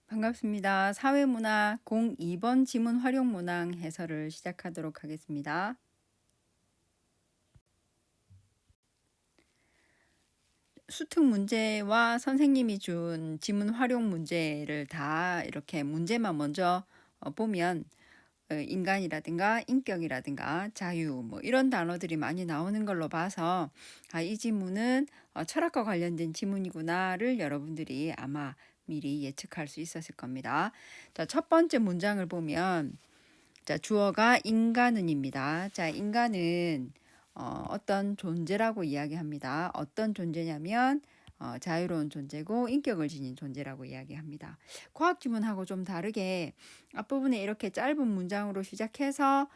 반갑습니다. 사회문화 02번 지문 활용 문항 해설을 시작하도록 하겠습니다. 수특 문제와 선생님이 준 지문 활용 문제를 다 이렇게 문제만 먼저 보면 인간이라든가 인격이라든가 자유 뭐 이런 단어들이 많이 나오는 걸로 봐서 이 지문은 철학과 관련된 지문이구나를 여러분들이 아마 미리 예측할 수 있었을 겁니다. 자, 첫 번째 문장을 보면 자, 주어가 인간은입니다. 자, 인간은 어떤 존재라고 이야기합니다. 어떤 존재냐면 자유로운 존재고 인격을 지닌 존재라고 이야기합니다. 과학 지문하고 좀 다르게 앞부분에 이렇게 짧은 문장으로 시작해서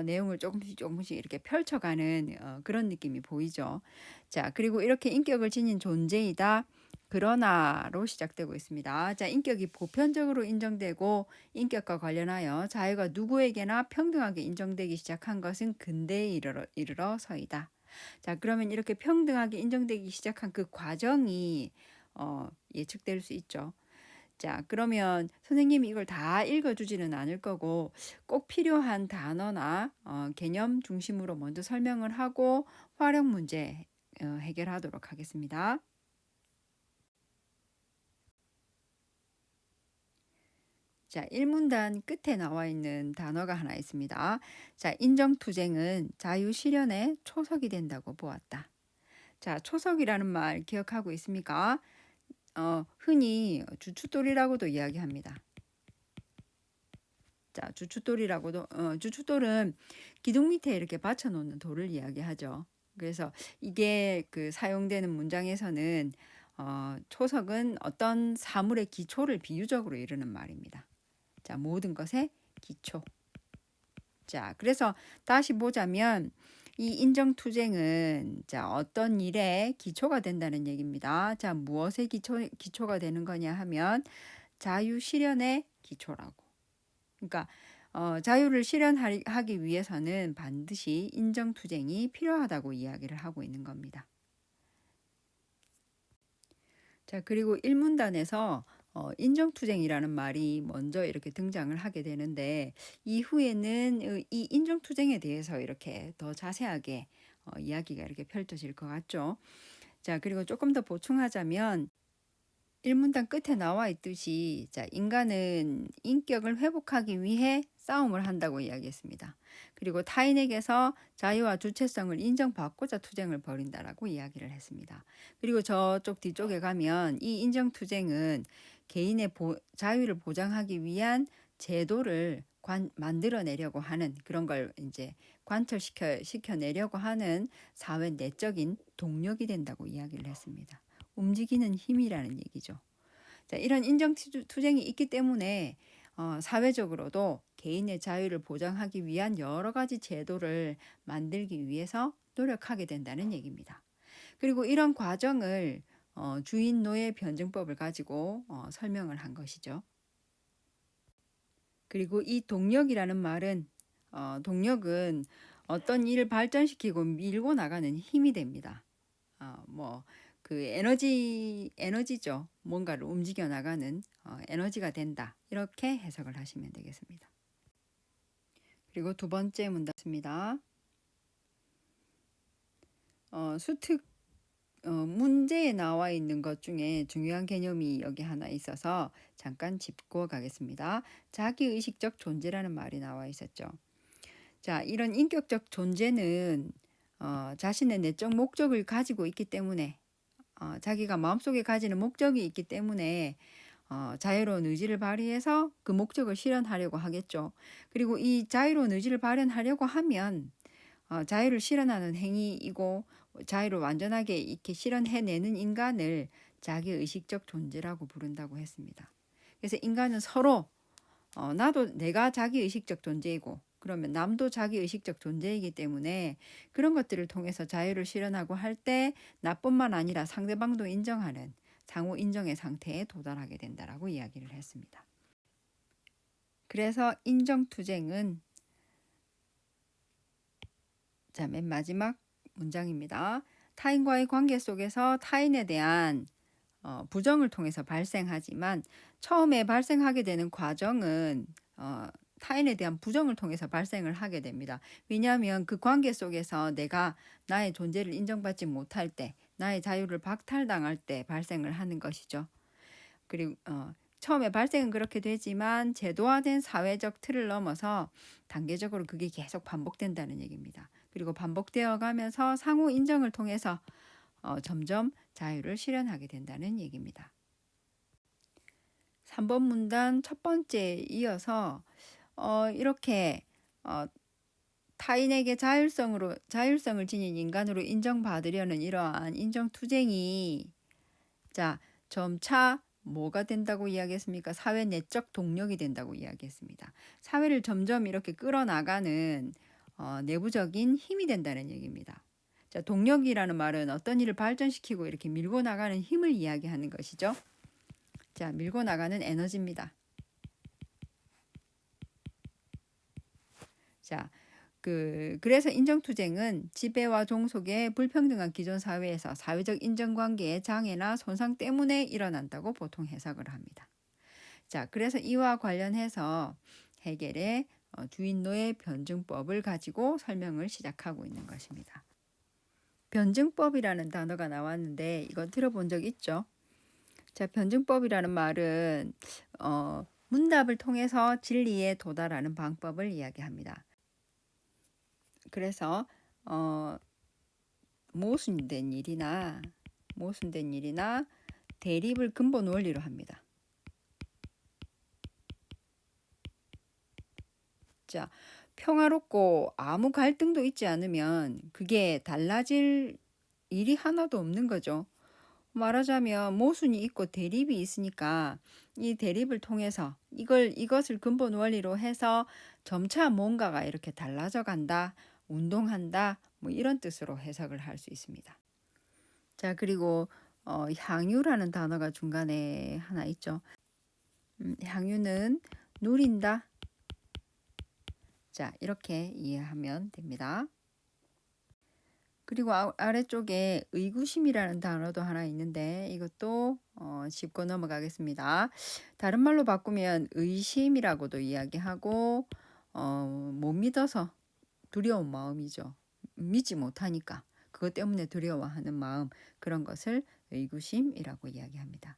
내용을 조금씩 이렇게 펼쳐가는 그런 느낌이 보이죠. 자, 그리고 이렇게 인격을 지닌 존재이다. 그러나로 시작되고 있습니다. 자, 인격이 보편적으로 인정되고 인격과 관련하여 자유가 누구에게나 평등하게 인정되기 시작한 것은 근대에 이르러서이다. 자, 그러면 이렇게 평등하게 인정되기 시작한 그 과정이 예측될 수 있죠. 자, 그러면 선생님이 이걸 다 읽어주지는 않을 거고 꼭 필요한 단어나 개념 중심으로 먼저 설명을 하고 활용 문제 해결하도록 하겠습니다. 자, 1문단 끝에 나와 있는 단어가 하나 있습니다. 자, 인정투쟁은 자유실현의 초석이 된다고 보았다. 자, 초석이라는 말 기억하고 있습니까? 흔히 주춧돌이라고도 이야기합니다. 자, 주춧돌은 기둥 밑에 이렇게 받쳐놓는 돌을 이야기하죠. 그래서 이게 그 사용되는 문장에서는 초석은 어떤 사물의 기초를 비유적으로 이루는 말입니다. 자, 모든 것의 기초. 자, 그래서 다시 보자면 이 인정투쟁은 자, 어떤 일의 기초가 된다는 얘기입니다. 자, 무엇의 기초가 되는 거냐 하면 자유실현의 기초라고. 그러니까 자유를 실현하기 위해서는 반드시 인정투쟁이 필요하다고 이야기를 하고 있는 겁니다. 자, 그리고 1문단에서 인정투쟁이라는 말이 먼저 이렇게 등장을 하게 되는데 이후에는 이 인정투쟁에 대해서 이렇게 더 자세하게 이야기가 이렇게 펼쳐질 것 같죠. 자, 그리고 조금 더 보충하자면 1문단 끝에 나와 있듯이 자, 인간은 인격을 회복하기 위해 싸움을 한다고 이야기했습니다. 그리고 타인에게서 자유와 주체성을 인정받고자 투쟁을 벌인다라고 이야기를 했습니다. 그리고 저쪽 뒤쪽에 가면 이 인정투쟁은 개인의 자유를 보장하기 위한 제도를 만들어내려고 하는 그런 걸 이제 관철시켜내려고 하는 사회 내적인 동력이 된다고 이야기를 했습니다. 움직이는 힘이라는 얘기죠. 자, 이런 인정투쟁이 있기 때문에 사회적으로도 개인의 자유를 보장하기 위한 여러 가지 제도를 만들기 위해서 노력하게 된다는 얘기입니다. 그리고 이런 과정을 주인 노예 변증법을 가지고 설명을 한 것이죠. 그리고 이 동력이라는 말은 동력은 어떤 일을 발전시키고 밀고 나가는 힘이 됩니다. 그 에너지죠. 뭔가를 움직여 나가는 에너지가 된다. 이렇게 해석을 하시면 되겠습니다. 그리고 두 번째 문답입니다. 수특 문제에 나와 있는 것 중에 중요한 개념이 여기 하나 있어서 잠깐 짚고 가겠습니다. 자기의식적 존재라는 말이 나와 있었죠. 자, 이런 인격적 존재는 자신의 내적 목적을 가지고 있기 때문에 자기가 마음속에 가지는 목적이 있기 때문에 자유로운 의지를 발휘해서 그 목적을 실현하려고 하겠죠. 그리고 이 자유로운 의지를 발현하려고 하면 자유를 실현하는 행위이고 자유를 완전하게 이렇게 실현해내는 인간을 자기의식적 존재라고 부른다고 했습니다. 그래서 인간은 서로 나도 내가 자기의식적 존재이고 그러면 남도 자기의식적 존재이기 때문에 그런 것들을 통해서 자유를 실현하고 할 때 나뿐만 아니라 상대방도 인정하는 상호 인정의 상태에 도달하게 된다라고 이야기를 했습니다. 그래서 인정투쟁은 자, 맨 마지막 문장입니다. 타인과의 관계 속에서 타인에 대한 부정을 통해서 발생하지만 처음에 발생하게 되는 과정은 타인에 대한 부정을 통해서 발생을 하게 됩니다. 왜냐하면 그 관계 속에서 내가 나의 존재를 인정받지 못할 때, 나의 자유를 박탈당할 때 발생을 하는 것이죠. 그리고 처음에 발생은 그렇게 되지만 제도화된 사회적 틀을 넘어서 단계적으로 그게 계속 반복된다는 얘기입니다. 그리고 반복되어 가면서 상호 인정을 통해서 점점 자유를 실현하게 된다는 얘기입니다. 3번 문단 첫 번째에 이어서 이렇게 타인에게 자율성을 지닌 인간으로 인정받으려는 이러한 인정투쟁이 점차 뭐가 된다고 이야기했습니까? 사회 내적 동력이 된다고 이야기했습니다. 사회를 점점 이렇게 끌어나가는 내부적인 힘이 된다는 얘기입니다. 동력이라는 말은 어떤 일을 발전시키고 이렇게 밀고 나가는 힘을 이야기하는 것이죠. 밀고 나가는 에너지입니다. 그래서 인정투쟁은 지배와 종속의 불평등한 기존 사회에서 사회적 인정관계의 장애나 손상 때문에 일어난다고 보통 해석을 합니다. 그래서 이와 관련해서 헤겔의 주인노예 변증법을 가지고 설명을 시작하고 있는 것입니다. 변증법이라는 단어가 나왔는데 이건 들어본 적 있죠? 변증법이라는 말은 문답을 통해서 진리에 도달하는 방법을 이야기합니다. 그래서 모순된 일이나 대립을 근본 원리로 합니다. 평화롭고 아무 갈등도 있지 않으면 그게 달라질 일이 하나도 없는 거죠. 말하자면 모순이 있고 대립이 있으니까 이 대립을 통해서 이것을 근본 원리로 해서 점차 뭔가가 이렇게 달라져 간다, 운동한다, 이런 뜻으로 해석을 할 수 있습니다. 그리고 향유라는 단어가 중간에 하나 있죠. 향유는 누린다. 이렇게 이해하면 됩니다. 그리고 아래쪽에 의구심이라는 단어도 하나 있는데 이것도 짚고 넘어가겠습니다. 다른 말로 바꾸면 의심이라고도 이야기하고 못 믿어서 두려운 마음이죠. 믿지 못하니까 그것 때문에 두려워하는 마음, 그런 것을 의구심이라고 이야기합니다.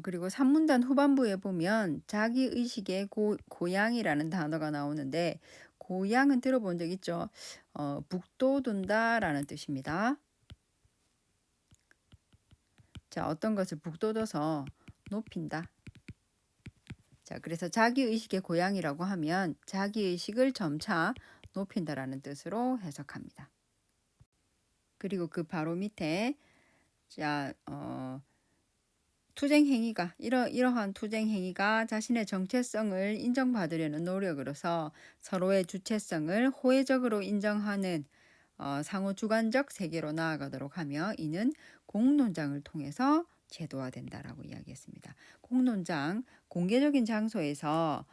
그리고 3문단 후반부에 보면 자기의식의 고양이라는 단어가 나오는데 고양은 들어본 적 있죠? 북돋운다라는 뜻입니다. 어떤 것을 북돋워서 높인다. 그래서 자기의식의 고양이라고 하면 자기의식을 점차 높인다라는 뜻으로 해석합니다. 그리고 그 바로 밑에 투쟁 행위가 이러한 투쟁 행위가 자신의 정체성을 인정받으려는 노력으로서 서로의 주체성을 호혜적으로 인정하는 상호 주관적 세계로 나아가도록 하며 이는 공론장을 통해서 제도화된다라고 이야기했습니다. 공론장, 공개적인 장소에서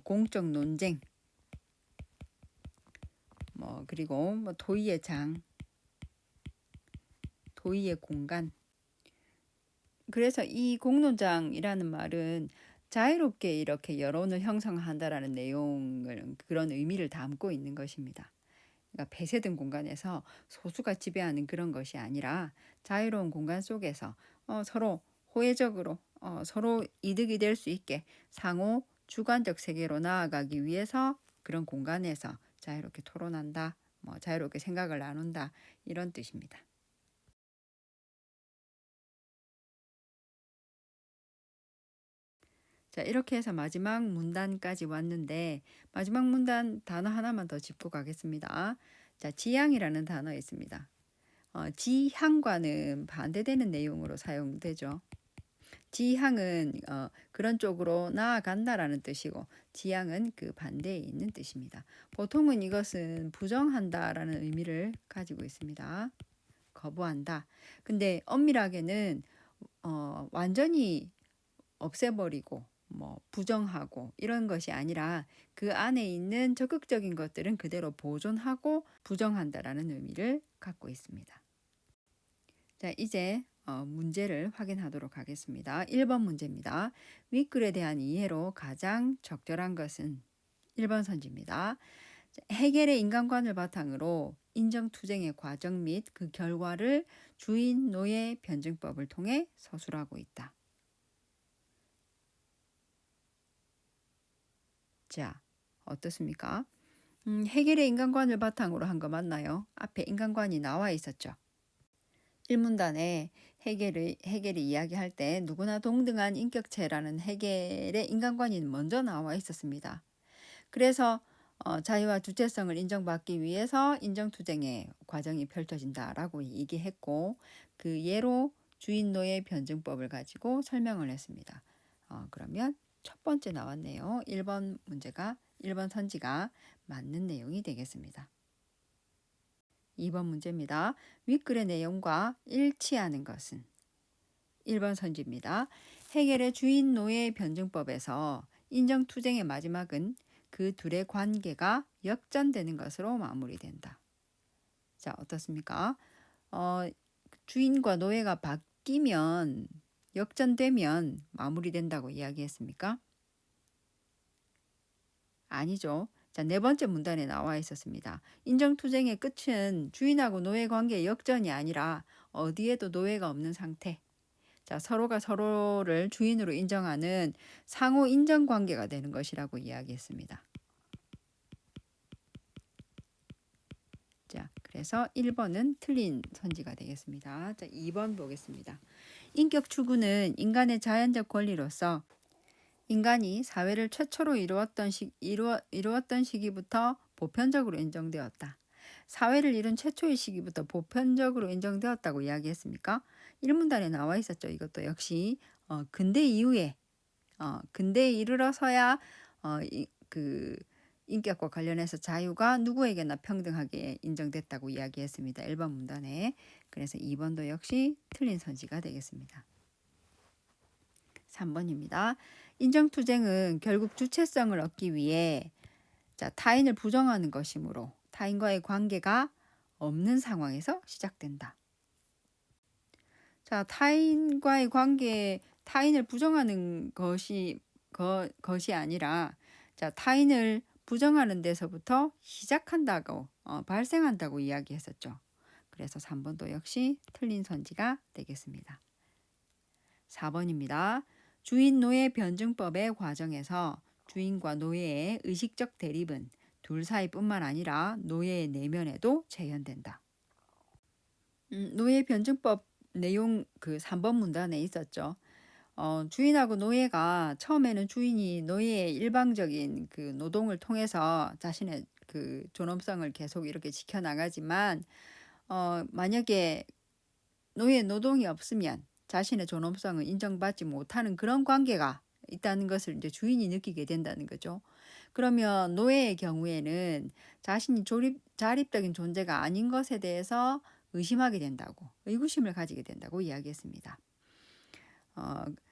공적 논쟁, 그리고 도의의 장, 도의의 공간. 그래서 이 공론장이라는 말은 자유롭게 이렇게 여론을 형성한다라는 내용을, 그런 의미를 담고 있는 것입니다. 그러니까 폐쇄된 공간에서 소수가 지배하는 그런 것이 아니라 자유로운 공간 속에서 서로 호혜적으로 서로 이득이 될 수 있게 상호 주관적 세계로 나아가기 위해서 그런 공간에서 자유롭게 토론한다, 자유롭게 생각을 나눈다, 이런 뜻입니다. 이렇게 해서 마지막 문단까지 왔는데 마지막 문단 단어 하나만 더 짚고 가겠습니다. 지향이라는 단어 있습니다. 지향과는 반대되는 내용으로 사용되죠. 지향은 그런 쪽으로 나아간다라는 뜻이고 지향은 그 반대에 있는 뜻입니다. 보통은 이것은 부정한다라는 의미를 가지고 있습니다. 거부한다. 근데 엄밀하게는 완전히 없애버리고 부정하고 이런 것이 아니라 그 안에 있는 적극적인 것들은 그대로 보존하고 부정한다라는 의미를 갖고 있습니다. 이제 문제를 확인하도록 하겠습니다. 1번 문제입니다. 윗글에 대한 이해로 가장 적절한 것은 1번 선지입니다. 해겔의 인간관을 바탕으로 인정투쟁의 과정 및 그 결과를 주인 노예 변증법을 통해 서술하고 있다. 자, 어떻습니까? 해겔의 인간관을 바탕으로 한 거 맞나요? 앞에 인간관이 나와 있었죠. 1문단에 해겔이 이야기할 때 누구나 동등한 인격체라는 해겔의 인간관이 먼저 나와 있었습니다. 그래서 자유와 주체성을 인정받기 위해서 인정투쟁의 과정이 펼쳐진다라고 얘기했고 그 예로 주인 노예 변증법을 가지고 설명을 했습니다. 그러면 첫 번째 나왔네요. 1번 문제가 1번 선지가 맞는 내용이 되겠습니다. 2번 문제입니다. 윗글의 내용과 일치하는 것은 1번 선지입니다. 해겔의 주인 노예 변증법에서 인정투쟁의 마지막은 그 둘의 관계가 역전되는 것으로 마무리된다. 자, 어떻습니까? 주인과 노예가 바뀌면 역전되면 마무리된다고 이야기했습니까? 아니죠. 자, 네 번째 문단에 나와 있었습니다. 인정투쟁의 끝은 주인하고 노예 관계의 역전이 아니라 어디에도 노예가 없는 상태. 자, 서로가 서로를 주인으로 인정하는 상호 인정 관계가 되는 것이라고 이야기했습니다. 자, 그래서 1번은 틀린 선지가 되겠습니다. 자, 2번 보겠습니다. 인격 추구는 인간의 자연적 권리로서 인간이 사회를 최초로 이루었던 시기부터 보편적으로 인정되었다. 사회를 이룬 최초의 시기부터 보편적으로 인정되었다고 이야기했습니까? 1문단에 나와 있었죠. 이것도 역시 근대 이후에 근대에 이르러서야 그 인격과 관련해서 자유가 누구에게나 평등하게 인정됐다고 이야기했습니다. 1번 문단에. 그래서 2번도 역시 틀린 선지가 되겠습니다. 3번입니다. 인정투쟁은 결국 주체성을 얻기 위해 타인을 부정하는 것이므로 타인과의 관계가 없는 상황에서 시작된다. 자, 타인과의 관계, 타인을 부정하는 것이 아니라 타인을 부정하는 데서부터 시작한다고 발생한다고 이야기했었죠. 그래서 3번도 역시 틀린 선지가 되겠습니다. 4번입니다. 주인 노예 변증법의 과정에서 주인과 노예의 의식적 대립은 둘 사이뿐만 아니라 노예의 내면에도 재현된다. 노예 변증법 내용 그 3번 문단에 있었죠. 주인하고 노예가 처음에는 주인이 노예의 일방적인 그 노동을 통해서 자신의 그 존엄성을 계속 이렇게 지켜나가지만 만약에 노예 노동이 없으면 자신의 존엄성을 인정받지 못하는 그런 관계가 있다는 것을 이제 주인이 느끼게 된다는 거죠. 그러면 노예의 경우에는 자신이 자립적인 존재가 아닌 것에 대해서 의심하게 된다고, 의구심을 가지게 된다고 이야기했습니다.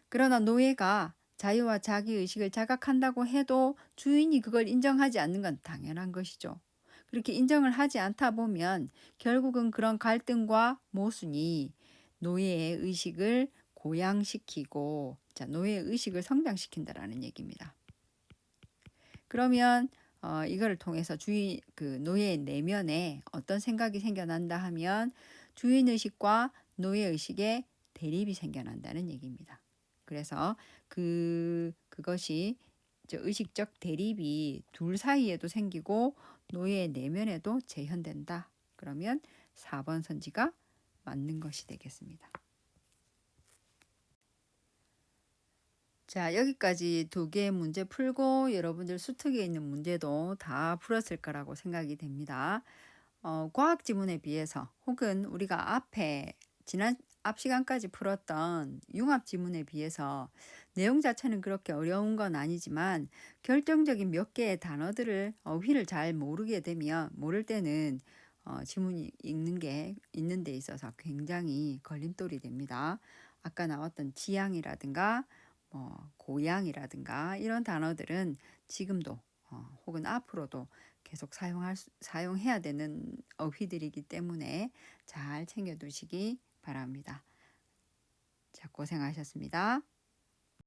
그러나 노예가 자유와 자기의식을 자각한다고 해도 주인이 그걸 인정하지 않는 건 당연한 것이죠. 그렇게 인정을 하지 않다 보면 결국은 그런 갈등과 모순이 노예의 의식을 고양시키고 노예의 의식을 성장시킨다라는 얘기입니다. 그러면 이거를 통해서 그 노예의 내면에 어떤 생각이 생겨난다 하면 주인의식과 노예의식의 대립이 생겨난다는 얘기입니다. 그래서 그것이 의식적 대립이 둘 사이에도 생기고 노예의 내면에도 재현된다. 그러면 4번 선지가 맞는 것이 되겠습니다. 자, 여기까지 2개의 문제 풀고 여러분들 수특에 있는 문제도 다 풀었을 거라고 생각이 됩니다. 과학 지문에 비해서 혹은 우리가 앞 시간까지 풀었던 융합 지문에 비해서 내용 자체는 그렇게 어려운 건 아니지만 결정적인 몇 개의 단어들을 어휘를 잘 모를 때는 지문이 읽는 데 있어서 굉장히 걸림돌이 됩니다. 아까 나왔던 지향이라든가 고향이라든가 이런 단어들은 지금도 혹은 앞으로도 계속 사용해야 되는 어휘들이기 때문에 잘 챙겨두시기 바랍니다. 자, 고생하셨습니다.